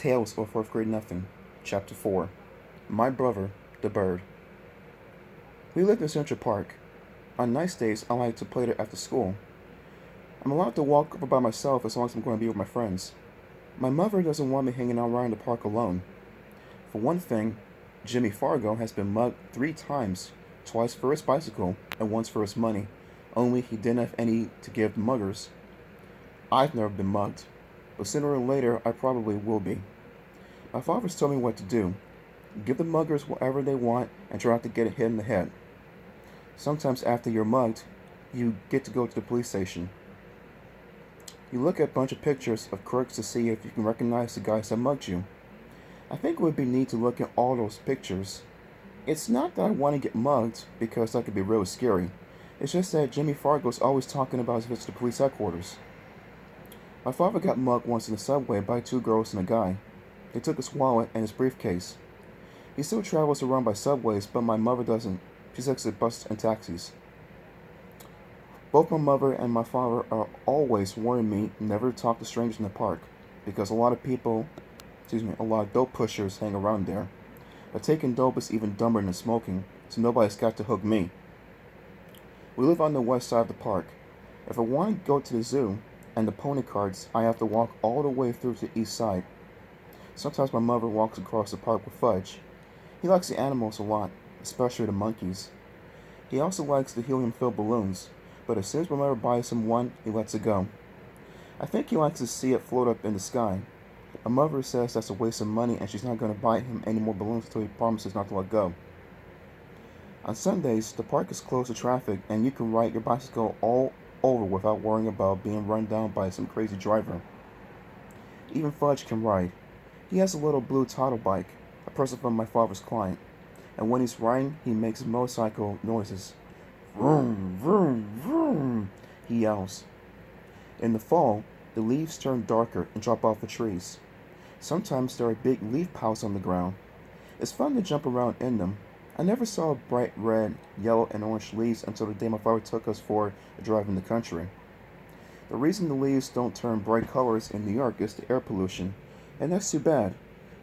Tales of Fourth Grade Nothing, Chapter 4. My Brother, the Bird. We lived in Central Park. On nice days, I like to play there after school. I'm allowed to walk over by myself as long as I'm going to be with my friends. My mother doesn't want me hanging out around the park alone. For one thing, Jimmy Fargo has been mugged 3 times, twice for his bicycle and once for his money, only he didn't have any to give the muggers. I've never been mugged, but sooner or later I probably will be. My father's told me what to do. Give the muggers whatever they want and try not to get hit in the head. Sometimes after you're mugged, you get to go to the police station. You look at a bunch of pictures of crooks to see if you can recognize the guys that mugged you. I think it would be neat to look at all those pictures. It's not that I want to get mugged, because that could be really scary. It's just that Jimmy Fargo's always talking about his visits to police headquarters. My father got mugged once in the subway by 2 girls and a guy. They took his wallet and his briefcase. He still travels around by subways, but my mother doesn't. She takes the bus and taxis. Both my mother and my father are always warning me never to talk to strangers in the park, because a lot of dope pushers hang around there. But taking dope is even dumber than smoking, so nobody's got to hook me. We live on the west side of the park. If I want to go to the zoo and the pony carts, I have to walk all the way through to the east side. Sometimes my mother walks across the park with Fudge. He likes the animals a lot, especially the monkeys. He also likes the helium-filled balloons, but as soon as my mother buys him one, he lets it go. I think he likes to see it float up in the sky. My mother says that's a waste of money and she's not going to buy him any more balloons until he promises not to let go. On Sundays, the park is closed to traffic and you can ride your bicycle all over without worrying about being run down by some crazy driver. Even Fudge can ride. He has a little blue Tottle bike, a present from my father's client, and when he's riding, he makes motorcycle noises. Vroom, vroom, vroom, he yells. In the fall, the leaves turn darker and drop off the trees. Sometimes there are big leaf piles on the ground. It's fun to jump around in them. I never saw bright red, yellow, and orange leaves until the day my father took us for a drive in the country. The reason the leaves don't turn bright colors in New York is the air pollution, and that's too bad,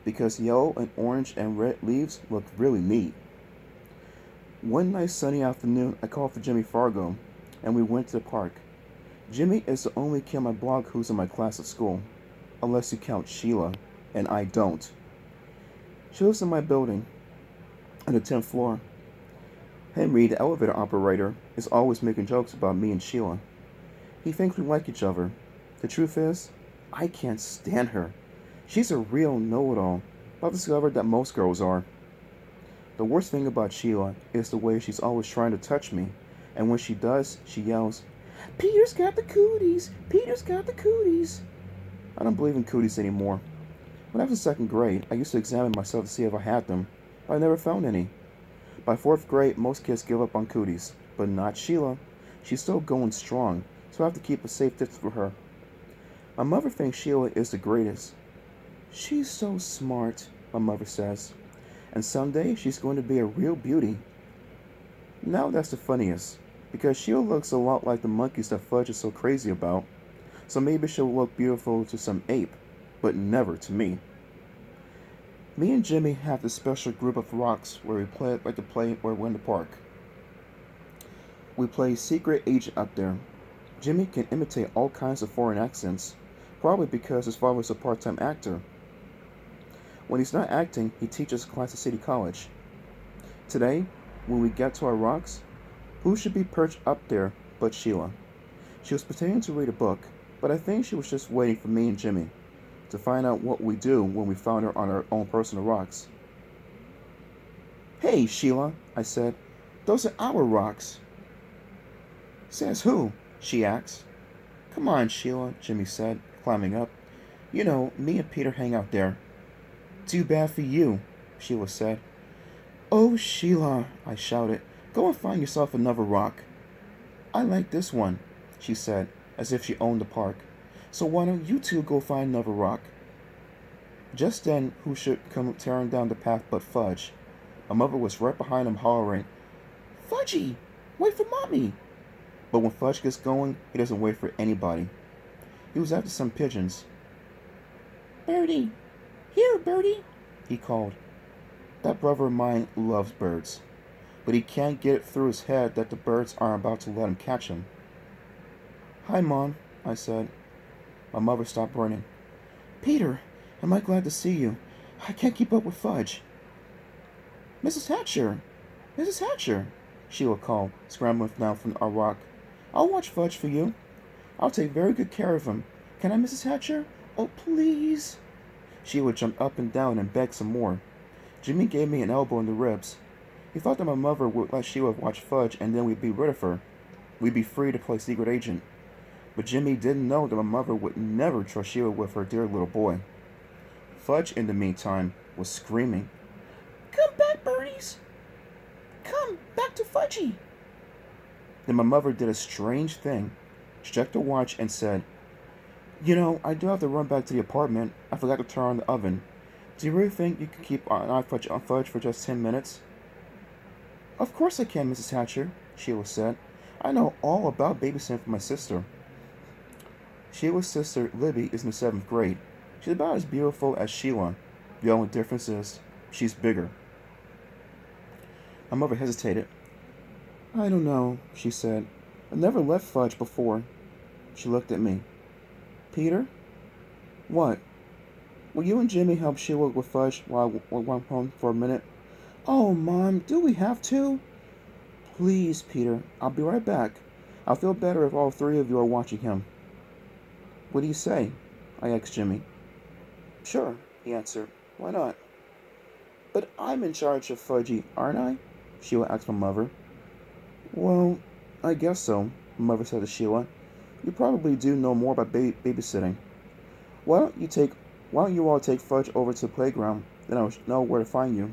because yellow and orange and red leaves look really neat. One nice sunny afternoon, I called for Jimmy Fargo, and we went to the park. Jimmy is the only kid on my block who's in my class at school, unless you count Sheila, and I don't. She lives in my building, on the 10th floor. Henry, the elevator operator, is always making jokes about me and Sheila. He thinks we like each other. The truth is, I can't stand her. She's a real know-it-all, but I've discovered that most girls are. The worst thing about Sheila is the way she's always trying to touch me, and when she does, she yells, "Peter's got the cooties! Peter's got the cooties!" I don't believe in cooties anymore. When I was in 2nd grade, I used to examine myself to see if I had them, but I never found any. By 4th grade, most kids give up on cooties, but not Sheila. She's still going strong, so I have to keep a safe distance for her. My mother thinks Sheila is the greatest. "She's so smart," my mother says, "and someday she's going to be a real beauty." Now that's the funniest, because Sheila looks a lot like the monkeys that Fudge is so crazy about, so maybe she'll look beautiful to some ape, but never to me. Me and Jimmy have this special group of rocks where we like to play where we're in the park. We play secret agent up there. Jimmy can imitate all kinds of foreign accents, probably because his father is a part-time actor. When he's not acting, he teaches class at City College. Today, when we get to our rocks, who should be perched up there but Sheila? She was pretending to read a book, but I think she was just waiting for me and Jimmy to find out what we do when we found her on our own personal rocks. "Hey, Sheila," I said, "those are our rocks." "Says who?" she asked. "Come on, Sheila," Jimmy said, climbing up. "You know, me and Peter hang out there." "Too bad for you," Sheila said. "Oh, Sheila," I shouted, "go and find yourself another rock." "I like this one," she said, as if she owned the park. "So why don't you two go find another rock?" Just then, who should come tearing down the path but Fudge? My mother was right behind him hollering, "Fudgy, wait for Mommy!" But when Fudge gets going, he doesn't wait for anybody. He was after some pigeons. "Birdie, Here, Birdie, he called. That brother of mine loves birds, but he can't get it through his head that the birds aren't about to let him catch him. Hi, Mom, I said. My mother stopped running. Peter, am I glad to see you? I can't keep up with Fudge. Mrs. Hatcher! Mrs. Hatcher! Sheila called, scrambling down from our rock. I'll watch Fudge for you. I'll take very good care of him. Can I, Mrs. Hatcher? Oh, please. Sheila jumped up and down and begged some more. Jimmy gave me an elbow in the ribs. He thought that my mother would let Sheila watch Fudge and then we'd be rid of her. We'd be free to play secret agent. But Jimmy didn't know that my mother would never trust Sheila with her dear little boy. Fudge, in the meantime, was screaming. Come back, birdies! Come back to Fudgy! Then my mother did a strange thing. She checked her watch and said, You know, I do have to run back to the apartment. I forgot to turn on the oven. Do you really think you can keep an eye on Fudge for just 10 minutes? Of course I can, Mrs. Hatcher, Sheila said. I know all about babysitting for my sister. Sheila's sister, Libby, is in the 7th grade. She's about as beautiful as Sheila. The only difference is, she's bigger. My mother hesitated. I don't know, she said. I've never left Fudge before. She looked at me. Peter? What? Will you and Jimmy help Sheila with Fudge while I went home for a minute? Oh, Mom, do we have to? Please, Peter. I'll be right back. I'll feel better if all 3 of you are watching him. What do you say? I asked Jimmy. Sure, he answered. Why not? But I'm in charge of Fudgy, aren't I? Sheila asked my mother. Well, I guess so, my mother said to Sheila. You probably do know more about babysitting. Why don't you all take Fudge over to the playground, then I'll know where to find you.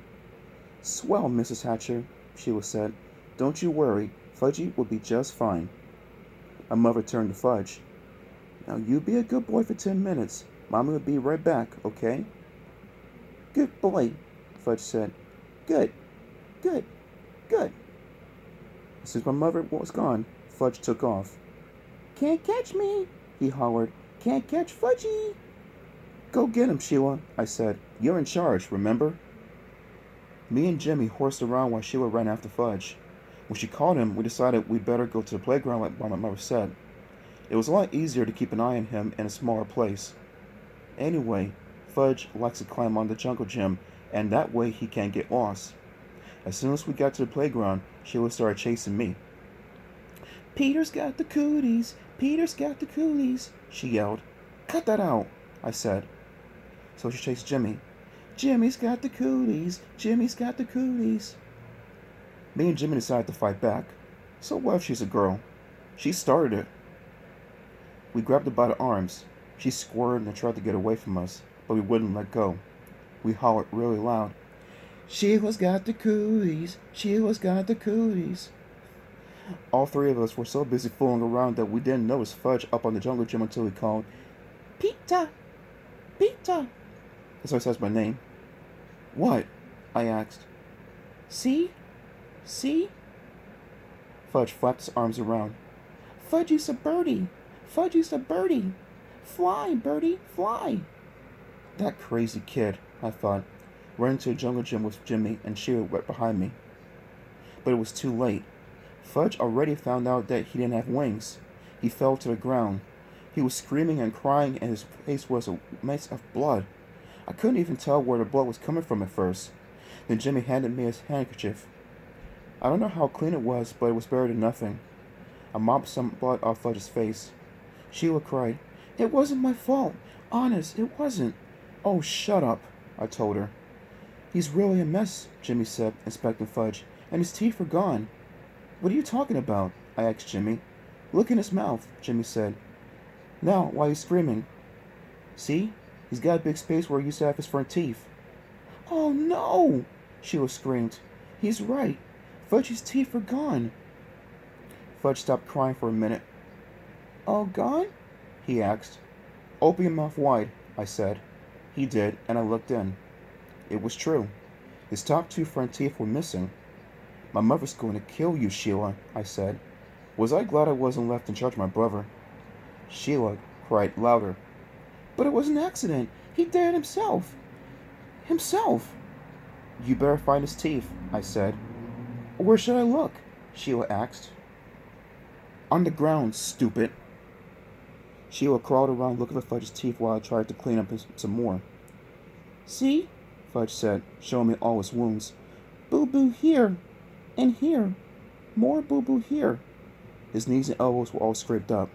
Swell, Mrs. Hatcher, Sheila said. Don't you worry, Fudgy will be just fine. My mother turned to Fudge. Now you be a good boy for 10 minutes. Mommy will be right back, okay? Good boy, Fudge said. Good, good, good. As soon as my mother was gone, Fudge took off. Can't catch me, he hollered. Can't catch Fudgy. Go get him, Sheila, I said. You're in charge, remember? Me and Jimmy horsed around while Sheila ran after Fudge. When she caught him, we decided we'd better go to the playground like my mother said. It was a lot easier to keep an eye on him in a smaller place. Anyway, Fudge likes to climb on the jungle gym, and that way he can't get lost. As soon as we got to the playground, Sheila started chasing me. Peter's got the cooties! Peter's got the cooties! She yelled. Cut that out, I said. So she chased Jimmy. Jimmy's got the cooties! Jimmy's got the cooties! Me and Jimmy decided to fight back. So what if she's a girl? She started it. We grabbed her by the arms. She squirmed and tried to get away from us, but we wouldn't let go. We hollered really loud. Sheila's got the cooties! Sheila's got the cooties! All 3 of us were so busy fooling around that we didn't notice Fudge up on the jungle gym until he called, Peter! Peter! That's how he says my name. What? I asked. See? See? Fudge flapped his arms around. Fudgy's a birdie! Fudgy's a birdie! Fly, birdie, fly! That crazy kid, I thought, running to the jungle gym with Jimmy and Sheila right behind me. But it was too late. Fudge already found out that he didn't have wings. He fell to the ground. He was screaming and crying, and his face was a mess of blood. I couldn't even tell where the blood was coming from at first. Then Jimmy handed me his handkerchief. I don't know how clean it was, but it was better than nothing. I mopped some blood off Fudge's face. Sheila cried, It wasn't my fault. Honest, it wasn't. Oh, shut up, I told her. He's really a mess, Jimmy said, inspecting Fudge, and his teeth are gone. What are you talking about? I asked Jimmy. Look in his mouth, Jimmy said. Now, why he's screaming. See? He's got a big space where he used to have his front teeth. Oh, no! Sheila screamed. He's right. Fudge's teeth are gone. Fudge stopped crying for a minute. All gone? He asked. Open your mouth wide, I said. He did, and I looked in. It was true. His top 2 front teeth were missing. My mother's going to kill you, Sheila, I said. Was I glad I wasn't left in charge of my brother? Sheila cried louder. But it was an accident. He did it himself. Himself. You better find his teeth, I said. Where should I look? Sheila asked. On the ground, stupid. Sheila crawled around looking for Fudge's teeth while I tried to clean up some more. See? Fudge said, showing me all his wounds. Boo-boo here, and here. More boo-boo here. His knees and elbows were all scraped up.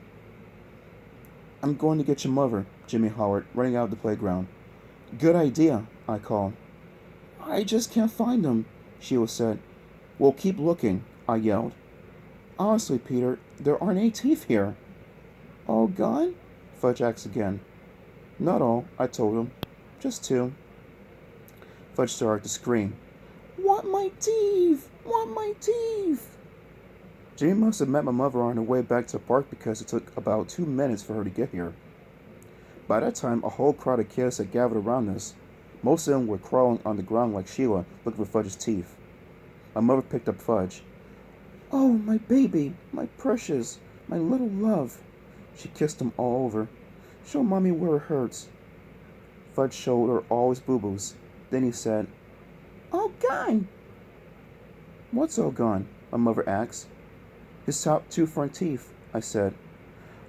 I'm going to get your mother, Jimmy hollered, running out of the playground. Good idea, I called. I just can't find them, Sheila said. Well, keep looking, I yelled. Honestly, Peter, there aren't any teeth here. All gone? Fudge asked again. Not all, I told him. Just 2. Fudge started to scream. Want my teeth! Want my teeth! Jimmy must have met my mother on her way back to the park because it took about 2 minutes for her to get here. By that time, a whole crowd of kids had gathered around us. Most of them were crawling on the ground like Sheila, looking for Fudge's teeth. My mother picked up Fudge. Oh, my baby, my precious, my little love. She kissed him all over. Show Mommy where it hurts. Fudge showed her all his boo-boos. Then he said, All gone. What's all gone? My mother asked. His top 2 front teeth, I said.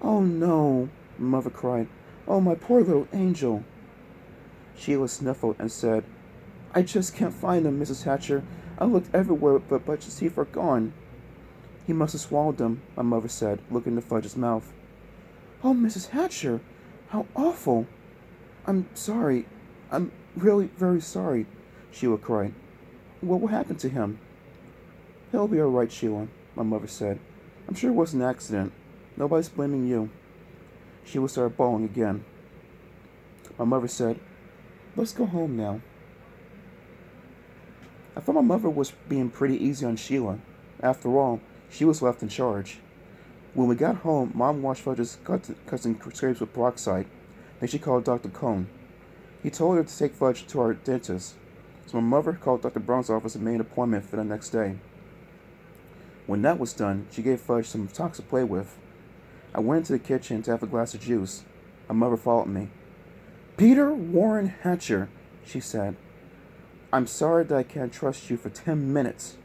Oh no, my mother cried. Oh, my poor little angel. Sheila sniffled and said, I just can't find them, Mrs. Hatcher. I looked everywhere, but Fudge's teeth are gone. He must have swallowed them, my mother said, looking into Fudge's mouth. Oh, Mrs. Hatcher, how awful. I'm sorry. I'm really very sorry, Sheila cried. What happened to him? He'll be all right, Sheila, my mother said. I'm sure it was an accident. Nobody's blaming you. Sheila started bawling again. My mother said, Let's go home now. I thought my mother was being pretty easy on Sheila. After all, she was left in charge. When we got home, Mom washed Fudge's cuts and scrapes with peroxide. Then she called Dr. Cohn. He told her to take Fudge to our dentist. So my mother called Dr. Brown's office and made an appointment for the next day. When that was done, she gave Fudge some socks to play with. I went into the kitchen to have a glass of juice. My mother followed me. Peter Warren Hatcher, she said. I'm sorry that I can't trust you for 10 minutes.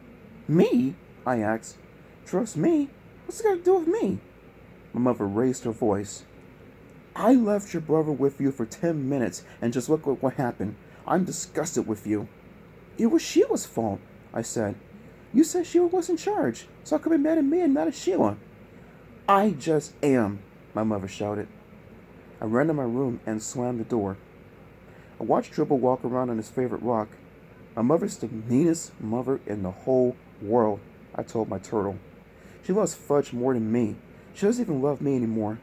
Me? I asked. Trust me? What's it got to do with me? My mother raised her voice. I left your brother with you for 10 minutes, and just look what happened. I'm disgusted with you. It was Sheila's fault, I said. You said Sheila was in charge, so I could be mad at me and not at Sheila. I just am, my mother shouted. I ran to my room and slammed the door. I watched Dribble walk around on his favorite rock. My mother's the meanest mother in the whole world, I told my turtle. She loves Fudge more than me. She doesn't even love me anymore.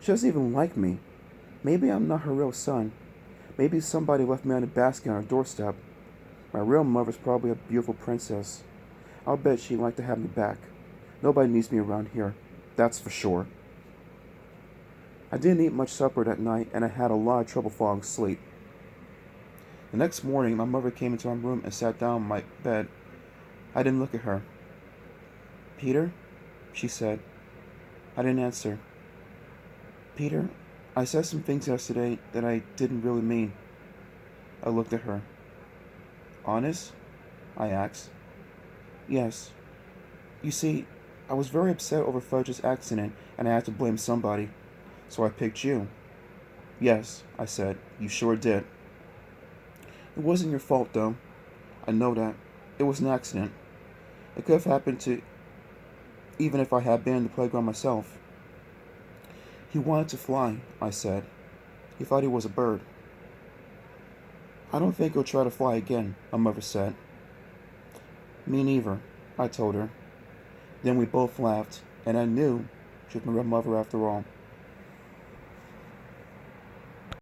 She doesn't even like me. Maybe I'm not her real son. Maybe somebody left me on a basket on her doorstep. My real mother's probably a beautiful princess. I'll bet she'd like to have me back. Nobody needs me around here. That's for sure. I didn't eat much supper that night, and I had a lot of trouble falling asleep. The next morning, my mother came into my room and sat down on my bed. I didn't look at her. Peter? She said. I didn't answer. Peter, I said some things yesterday that I didn't really mean. I looked at her. Honest? I asked. Yes. You see, I was very upset over Fudge's accident, and I had to blame somebody. So I picked you. Yes, I said. You sure did. It wasn't your fault, though. I know that. It was an accident. It could have happened to even if I had been in the playground myself. He wanted to fly, I said. He thought he was a bird. I don't think he'll try to fly again, my mother said. Me neither, I told her. Then we both laughed, and I knew she was my real mother after all.